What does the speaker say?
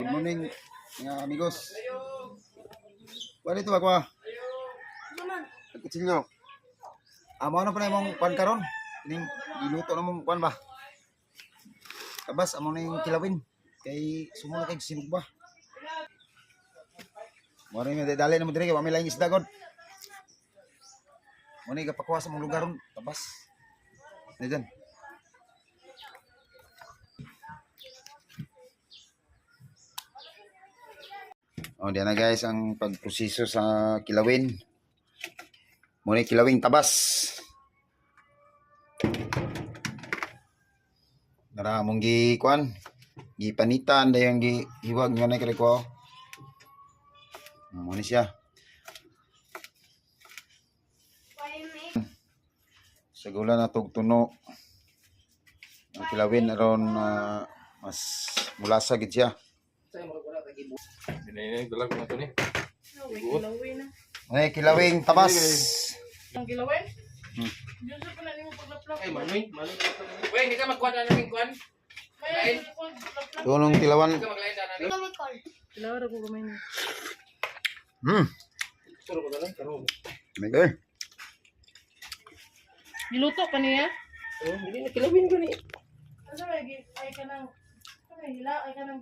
Good morning, mga amigos. Wala ito ako. Kutsilyo. Amo na pa na imong kwan karon? Ning giluto na mong kwan ba? Kabas amo na yung kilawin. Kay sumo na kay sinug ba? Mo rin dali na mo dire kay wa may laing isda god. Mo ni gapakuha sa mong lugar ron, kabas. Diyan. Oh, diyan na guys ang pagproseso sa kilawin. Muna kilawing tabas. Nara mong gikuan, gipanitan dayang gihiwag nyo na kare ko. Muna siya. Sa gula na tugtuno. Ang kilawin aron mas mulasa gid siya. Ay, kilawing tabas. Ang kilawin? Diyan sa pala ni mo paglaplak. Ay, manoy. Wey, hindi ka magkuhan na namin kuhan. May Tunong tilawan. Kilawar ako kamay niya. Suro ko na lang, karo. Mega. Niluto ka niya? Oo, hindi na kilawin ko niya. Ano ba, ay ka nang, ay ka nang